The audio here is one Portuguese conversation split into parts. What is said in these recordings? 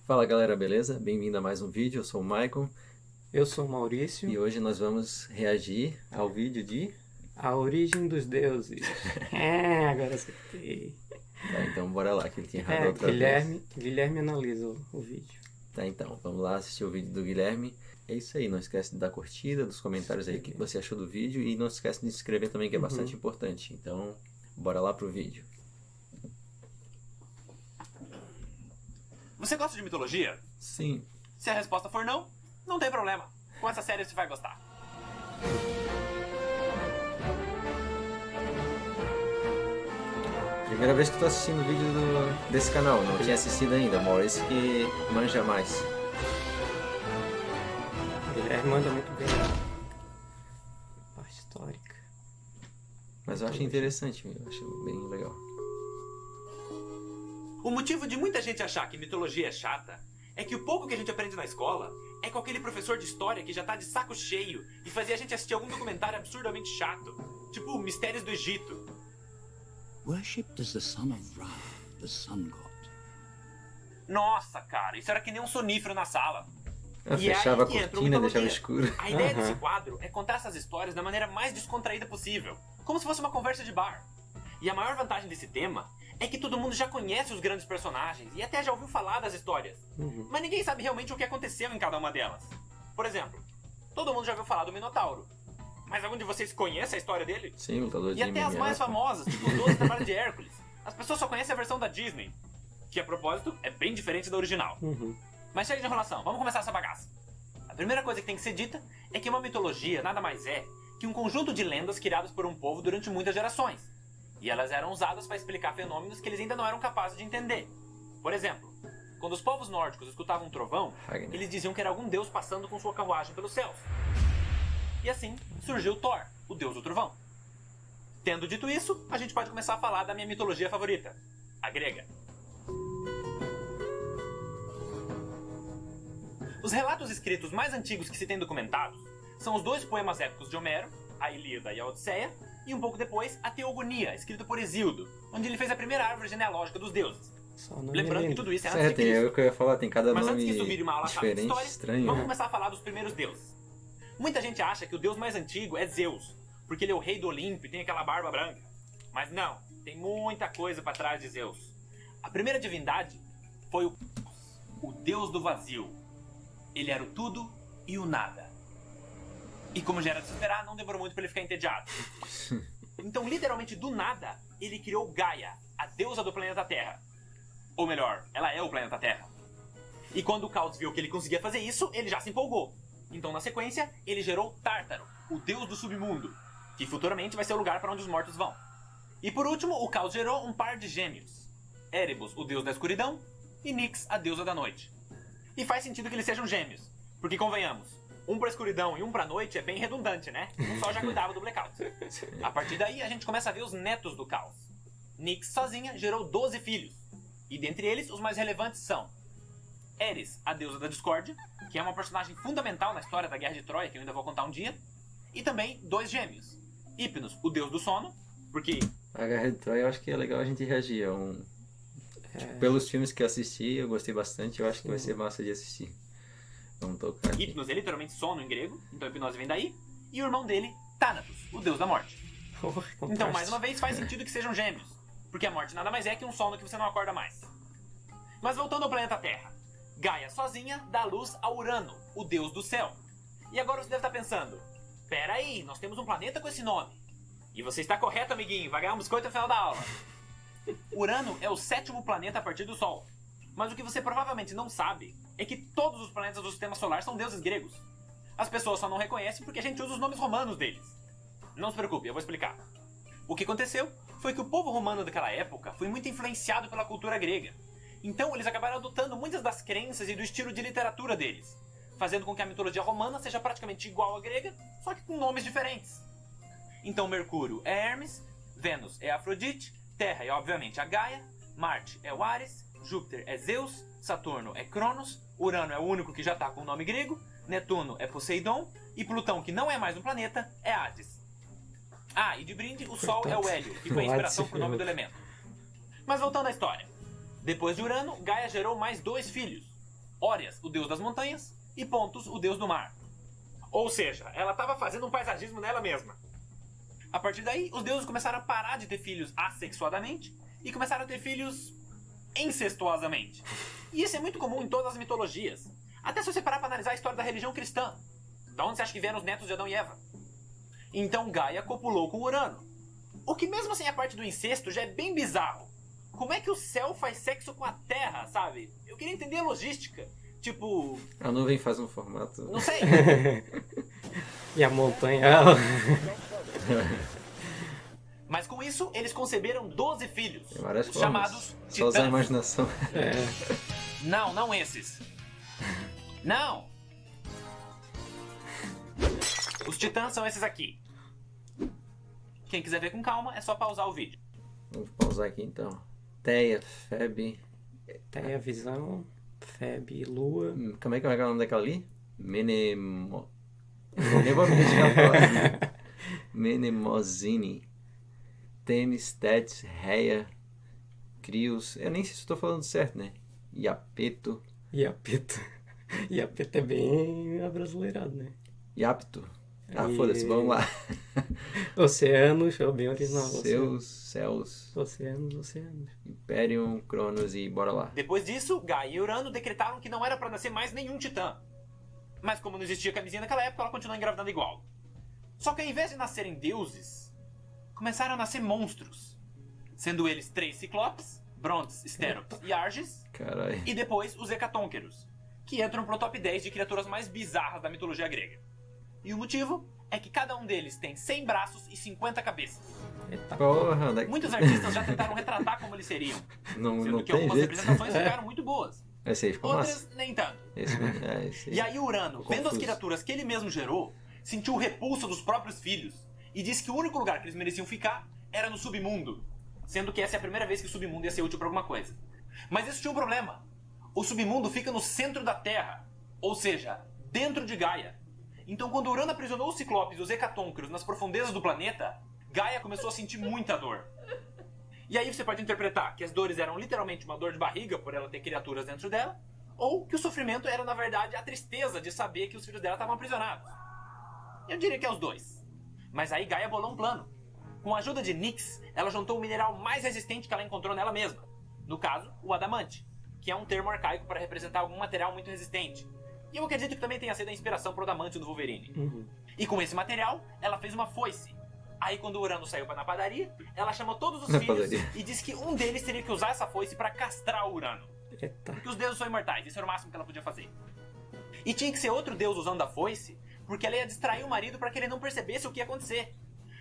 Fala galera, beleza? Bem-vindo a mais um vídeo, eu sou o Maicon Eu sou o Maurício, e hoje nós vamos reagir ao vídeo de... a origem dos deuses. Agora acertei. Tá, então bora lá, que ele tinha errado outra vez. Guilherme analisa o vídeo. Tá, então, vamos lá assistir o vídeo do Guilherme. É isso aí, não esquece de dar curtida, dos comentários aí o que você achou do vídeo e não esquece de se inscrever também, que é bastante importante. Então, bora lá pro vídeo. Você gosta de mitologia? Sim. Se a resposta for não, não tem problema. Com essa série você vai gostar. Primeira vez que tô assistindo o vídeo desse canal, não tinha assistido ainda, o Maurício que manja mais. Guilherme manda muito bem. Parte histórica. Mas eu acho interessante, eu acho bem legal. O motivo de muita gente achar que mitologia é chata é que o pouco que a gente aprende na escola é com aquele professor de história que já tá de saco cheio e fazia a gente assistir algum documentário absurdamente chato, tipo Mistérios do Egito. Worshipped as the son of Ra, the sun god. Nossa, cara, isso era que nem um sonífero na sala. Eu E é fechava a aí que entra cortina, mitologia. deixava escuro. A ideia desse quadro é contar essas histórias da maneira mais descontraída possível, como se fosse uma conversa de bar. E a maior vantagem desse tema é que todo mundo já conhece os grandes personagens e até já ouviu falar das histórias. Mas ninguém sabe realmente o que aconteceu em cada uma delas. Por exemplo, todo mundo já ouviu falar do Minotauro. Mas algum de vocês conhece a história dele? Sim, lutador de E até as MMA, mais pô. famosas, tipo os 12 trabalhos de Hércules. As pessoas só conhecem a versão da Disney, que a propósito é bem diferente da original. Mas chega de enrolação, vamos começar essa bagaça. A primeira coisa que tem que ser dita é que uma mitologia nada mais é que um conjunto de lendas criadas por um povo durante muitas gerações. E elas eram usadas para explicar fenômenos que eles ainda não eram capazes de entender. Por exemplo, quando os povos nórdicos escutavam um trovão, Ragnar. eles diziam que era algum deus passando com sua carruagem pelos céus. E assim surgiu Thor, o deus do trovão. Tendo dito isso, a gente pode começar a falar da minha mitologia favorita, a grega. Os relatos escritos mais antigos que se tem documentados são os dois poemas épicos de Homero, a Ilíada e a Odisseia, e um pouco depois a Teogonia, escrito por Hesíodo, onde ele fez a primeira árvore genealógica dos deuses. Só nome Lembrando que lindo. tudo isso é antes de Certo, é Cristo. o que eu ia falar, tem cada Mas nome antes que isso vire uma aula chata de diferente, história, estranho. vamos começar a falar dos primeiros deuses. Muita gente acha que o deus mais antigo é Zeus, porque ele é o rei do Olimpo e tem aquela barba branca. Mas não, tem muita coisa para trás de Zeus. A primeira divindade foi o deus do vazio. Ele era o tudo e o nada. E como já era de se esperar, não demorou muito para ele ficar entediado. Então, literalmente do nada, ele criou Gaia, a deusa do planeta Terra. Ou melhor, ela é o planeta Terra. E quando o Caos viu que ele conseguia fazer isso, ele já se empolgou. Então, na sequência, ele gerou Tártaro, o deus do submundo, que futuramente vai ser o lugar para onde os mortos vão. E por último, o Caos gerou um par de gêmeos. Erebus, o deus da escuridão, e Nyx, a deusa da noite. E faz sentido que eles sejam gêmeos, porque convenhamos, um pra escuridão e um pra noite é bem redundante, né? Um só já cuidava do blackout. A partir daí, a gente começa a ver os netos do Caos. Nyx sozinha gerou 12 filhos, e dentre eles, os mais relevantes são Eris, a deusa da discórdia, que é uma personagem fundamental na história da Guerra de Troia, que eu ainda vou contar um dia, e também dois gêmeos. Hypnos, o deus do sono, porque A Guerra de Troia eu acho que é legal a gente reagir. Tipo, pelos filmes que eu assisti, eu gostei bastante, eu acho que vai ser massa de assistir. Vamos tocar aqui. Hypnos é literalmente sono em grego, então a hipnose vem daí, e o irmão dele, Thanatos, o deus da morte. Então, mais uma vez, faz sentido que sejam gêmeos, porque a morte nada mais é que um sono que você não acorda mais. Mas voltando ao planeta Terra, Gaia sozinha dá luz a Urano, o deus do céu. E agora você deve estar pensando, pera aí, nós temos um planeta com esse nome. E você está correto, amiguinho, vai ganhar um biscoito no final da aula. Urano é o 7º planeta a partir do Sol. Mas o que você provavelmente não sabe é que todos os planetas do sistema solar são deuses gregos. As pessoas só não reconhecem porque a gente usa os nomes romanos deles. Não se preocupe, eu vou explicar. O que aconteceu foi que o povo romano daquela época foi muito influenciado pela cultura grega. Então eles acabaram adotando muitas das crenças e do estilo de literatura deles, fazendo com que a mitologia romana seja praticamente igual à grega, só que com nomes diferentes. Então Mercúrio é Hermes, Vênus é Afrodite, Terra é obviamente a Gaia, Marte é o Ares, Júpiter é Zeus, Saturno é Cronos, Urano é o único que já está com o nome grego, Netuno é Poseidon e Plutão, que não é mais um planeta, é Hades. Ah, e de brinde, o Sol é o Hélio, que foi a inspiração para o nome do elemento. Mas voltando à história. Depois de Urano, Gaia gerou mais 2 filhos. Óreas, o deus das montanhas, e Pontus, o deus do mar. Ou seja, ela estava fazendo um paisagismo nela mesma. A partir daí, os deuses começaram a parar de ter filhos assexuadamente e começaram a ter filhos incestuosamente. E isso é muito comum em todas as mitologias. Até se você parar para analisar a história da religião cristã. Da onde você acha que vieram os netos de Adão e Eva? Então Gaia copulou com Urano. O que mesmo sem a parte do incesto já é bem bizarro. Como é que o céu faz sexo com a terra, sabe? Eu queria entender a logística. Tipo... A nuvem faz um formato... Não sei. E a montanha... Mas com isso, eles conceberam 12 filhos. Tem várias os formas. chamados Só usar a titãs. imaginação. Não, não esses. Não! Os titãs são esses aqui. Quem quiser ver com calma, é só pausar o vídeo. Vamos pausar aqui então. Teia, Feb... Teia, Visão, Feb, Lua. Como é que é o nome daquela ali? Menemo... Eu nem vou me deixar falar. Menemozine. Temis, Tétis, Reia, Crios... Eu nem sei se estou falando certo, né? Iapeto... Iapeta. Iapeta é bem abrasileirado, né? Iapto. Ah, E- foda-se, vamos lá. Oceanos, é bem original. Seus, Céus, Oceanos. Imperium, Cronos e bora lá. Depois disso, Gaia e Urano decretaram que não era pra nascer mais nenhum titã. Mas como não existia camisinha naquela época, ela continuou engravidando igual. Só que ao invés de nascerem deuses, começaram a nascer monstros. Sendo eles 3 ciclopes, Brontes, Stéropes e Arges, Caralho. e depois os Hecatonqueros, que entram pro top 10 de criaturas mais bizarras da mitologia grega. E o motivo é que cada um deles tem 100 braços e 50 cabeças. Eita. Porra, onde é que... Muitos artistas já tentaram retratar como eles seriam, Não, sendo não que tem algumas jeito. representações ficaram muito boas. Esse aí ficou massa. Outras, nem tanto. Esse E aí Urano, Ficou vendo as confuso. criaturas que ele mesmo gerou, sentiu o repulso dos próprios filhos e disse que o único lugar que eles mereciam ficar era no submundo, sendo que essa é a primeira vez que o submundo ia ser útil pra alguma coisa. Mas isso tinha um problema. O submundo fica no centro da Terra, ou seja, dentro de Gaia. Então quando Urano aprisionou os Ciclopes e os Hecatonqueros nas profundezas do planeta, Gaia começou a sentir muita dor. E aí você pode interpretar que as dores eram literalmente uma dor de barriga por ela ter criaturas dentro dela, ou que o sofrimento era, na verdade, a tristeza de saber que os filhos dela estavam aprisionados. Eu diria que é os dois. Mas aí Gaia bolou um plano. Com a ajuda de Nyx, ela juntou o mineral mais resistente que ela encontrou nela mesma. No caso, o adamante, que é um termo arcaico para representar algum material muito resistente. E eu acredito que também tenha sido a inspiração pro adamante do Wolverine. E com esse material, ela fez uma foice. Aí quando o Urano saiu na padaria, ela chamou todos os Na filhos padaria. e disse que um deles teria que usar essa foice para castrar o Urano. Eita. Porque os deuses são imortais, isso era o máximo que ela podia fazer. E tinha que ser outro deus usando a foice, porque ela ia distrair o marido para que ele não percebesse o que ia acontecer.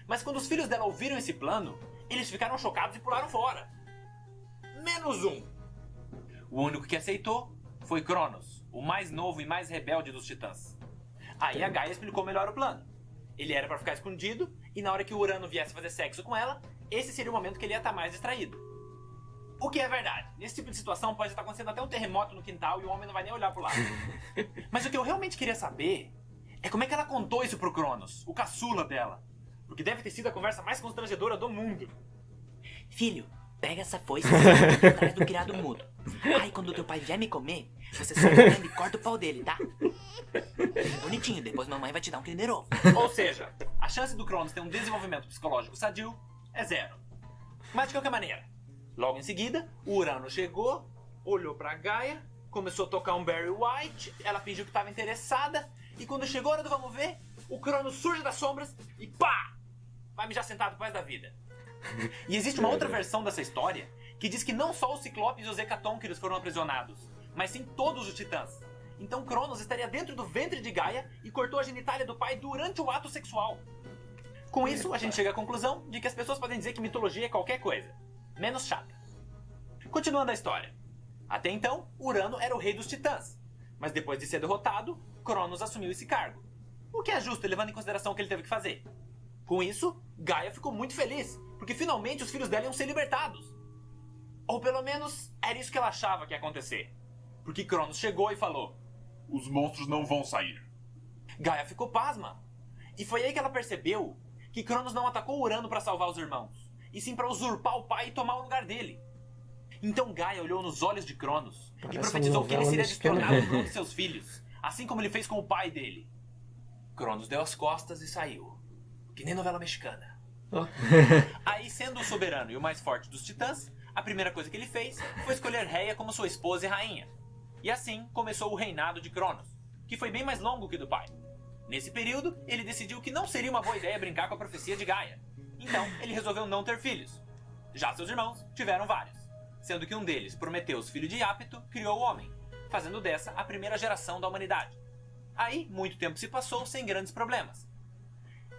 Mas quando os filhos dela ouviram esse plano, eles ficaram chocados e pularam fora. Menos um. O único que aceitou foi Cronos, o mais novo e mais rebelde dos titãs. Aí a Gaia explicou melhor o plano. Ele era para ficar escondido, e na hora que o Urano viesse fazer sexo com ela, esse seria o momento que ele ia estar mais distraído. O que é verdade. Nesse tipo de situação pode estar acontecendo até um terremoto no quintal e o homem não vai nem olhar pro lado. Mas o que eu realmente queria saber é como é que ela contou isso pro Cronos, o caçula dela. Porque deve ter sido a conversa mais constrangedora do mundo. Filho, pega essa foice e fica atrás do criado mudo. Aí quando teu pai vier me comer, você sai correndo e corta o pau dele, tá? Bem bonitinho, depois mamãe vai te dar um Kinder Ovo. Ou seja, a chance do Cronos ter um desenvolvimento psicológico sadio é 0. Mas de qualquer maneira, logo em seguida, o Urano chegou, olhou pra Gaia, começou a tocar um Barry White, ela fingiu que estava interessada, e quando chegou a hora do vamos ver, o Cronos surge das sombras e pá! Vai mijar sentado pro resto da vida. E existe uma outra versão dessa história que diz que não só os Ciclopes e os Hecatonqueros foram aprisionados, mas sim todos os titãs. Então Cronos estaria dentro do ventre de Gaia e cortou a genitália do pai durante o ato sexual. Com isso, a gente chega à conclusão de que as pessoas podem dizer que mitologia é qualquer coisa, menos chata. Continuando a história. Até então, Urano era o rei dos titãs, mas depois de ser derrotado, Cronos assumiu esse cargo. O que é justo, levando em consideração o que ele teve que fazer. Com isso, Gaia ficou muito feliz, porque finalmente os filhos dela iam ser libertados. Ou pelo menos, era isso que ela achava que ia acontecer. Porque Cronos chegou e falou: Os monstros não vão sair. Gaia ficou pasma. E foi aí que ela percebeu que Cronos não atacou Urano para salvar os irmãos, e sim para usurpar o pai e tomar o lugar dele. Então Gaia olhou nos olhos de Cronos e Parece profetizou uma que ele novela seria mexicana. destronado por um de seus filhos, assim como ele fez com o pai dele. Cronos deu as costas e saiu, que nem novela mexicana. Ó. Aí, sendo o soberano e o mais forte dos titãs, a primeira coisa que ele fez foi escolher Reia como sua esposa e rainha. E assim começou o reinado de Cronos, que foi bem mais longo que o do pai. Nesse período, ele decidiu que não seria uma boa ideia brincar com a profecia de Gaia. Então, ele resolveu não ter filhos. Já seus irmãos tiveram vários, sendo que um deles, Prometeus, filho de Iapto, criou o homem, fazendo dessa a primeira geração da humanidade. Aí, muito tempo se passou sem grandes problemas.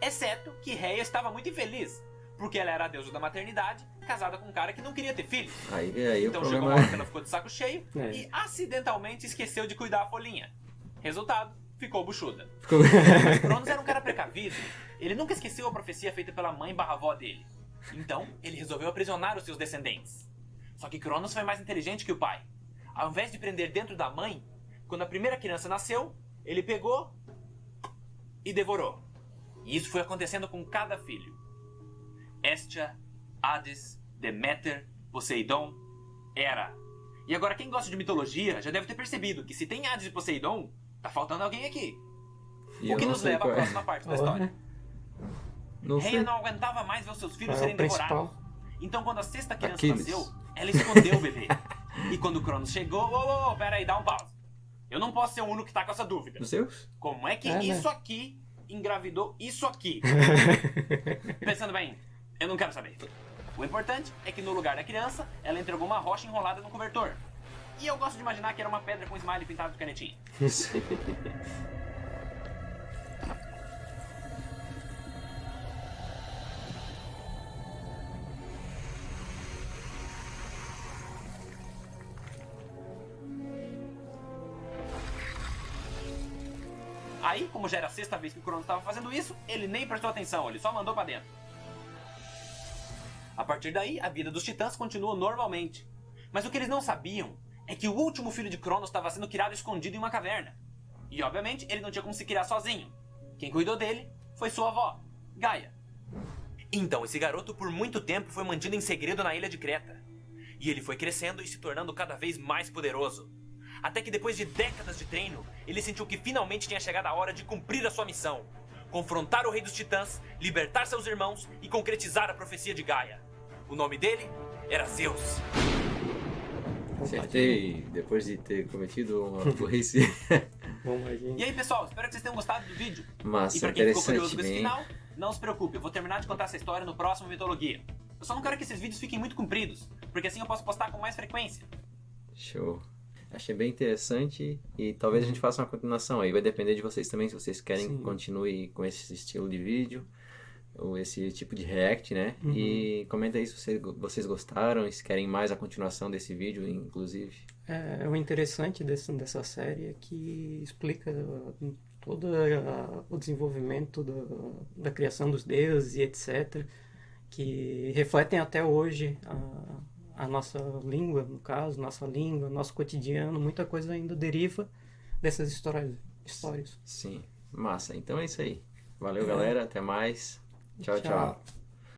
Exceto que Reia estava muito infeliz, porque ela era a deusa da maternidade, casada com um cara que não queria ter filhos. Aí Então o chegou problema uma hora que ela ficou de saco cheio É. e acidentalmente esqueceu de cuidar a folhinha. Resultado, ficou buchuda. ficou... Mas Cronos era um cara precavido. Ele nunca esqueceu a profecia feita pela mãe/avó dele. Então, ele resolveu aprisionar os seus descendentes. Só que Cronos foi mais inteligente que o pai. Ao invés de prender dentro da mãe, quando a primeira criança nasceu, ele pegou e devorou. E isso foi acontecendo com cada filho. Hestia, Hades, Deméter, Poseidon, Hera. E agora quem gosta de mitologia já deve ter percebido que se tem Hades e Poseidon, tá faltando alguém aqui. E O eu que não nos sei leva à qual é. próxima parte da história. Não Reia sei. não aguentava mais ver os seus filhos É o serem devorados. principal. Então quando a sexta criança Aquiles. nasceu, ela escondeu o bebê. E quando o Cronos chegou, pera aí, dá um pause. Eu não posso ser o único que tá com essa dúvida. Os seus? Como é que É, né? isso aqui engravidou isso aqui? Pensando bem, eu não quero saber. O importante é que no lugar da criança, ela entregou uma rocha enrolada no cobertor. E eu gosto de imaginar que era uma pedra com smiley pintado de canetinha. Aí, como já era a sexta vez que o Cronos estava fazendo isso, ele nem prestou atenção, ele só mandou pra dentro. A partir daí, a vida dos titãs continuou normalmente. Mas o que eles não sabiam é que o último filho de Cronos estava sendo criado escondido em uma caverna. E obviamente ele não tinha como se criar sozinho. Quem cuidou dele foi sua avó, Gaia. Então esse garoto por muito tempo foi mantido em segredo na ilha de Creta. E ele foi crescendo e se tornando cada vez mais poderoso. Até que depois de décadas de treino, ele sentiu que finalmente tinha chegado a hora de cumprir a sua missão. Confrontar o rei dos titãs, libertar seus irmãos e concretizar a profecia de Gaia. O nome dele era Zeus. Acertei depois de ter cometido uma burrice. Vamos aí, E aí pessoal, espero que vocês tenham gostado do vídeo. E Massa, pra quem ficou curioso interessante, com esse bem. final, não se preocupe, eu vou terminar de contar essa história no próximo Mitologia. Eu só não quero que esses vídeos fiquem muito compridos, porque assim eu posso postar com mais frequência. Show. Achei bem interessante e talvez a gente faça uma continuação aí. Vai depender de vocês também, se vocês querem que Sim. continue com esse estilo de vídeo ou esse tipo de react, né? Uhum. E comenta aí se vocês gostaram e se querem mais a continuação desse vídeo, inclusive. o interessante dessa série é que explica todo o desenvolvimento da criação dos deuses e etc. Que refletem até hoje a nossa língua, no caso, nosso cotidiano. Muita coisa ainda deriva dessas histórias. Sim, massa. Então é isso aí. Valeu, galera. Até mais. Tchau, tchau.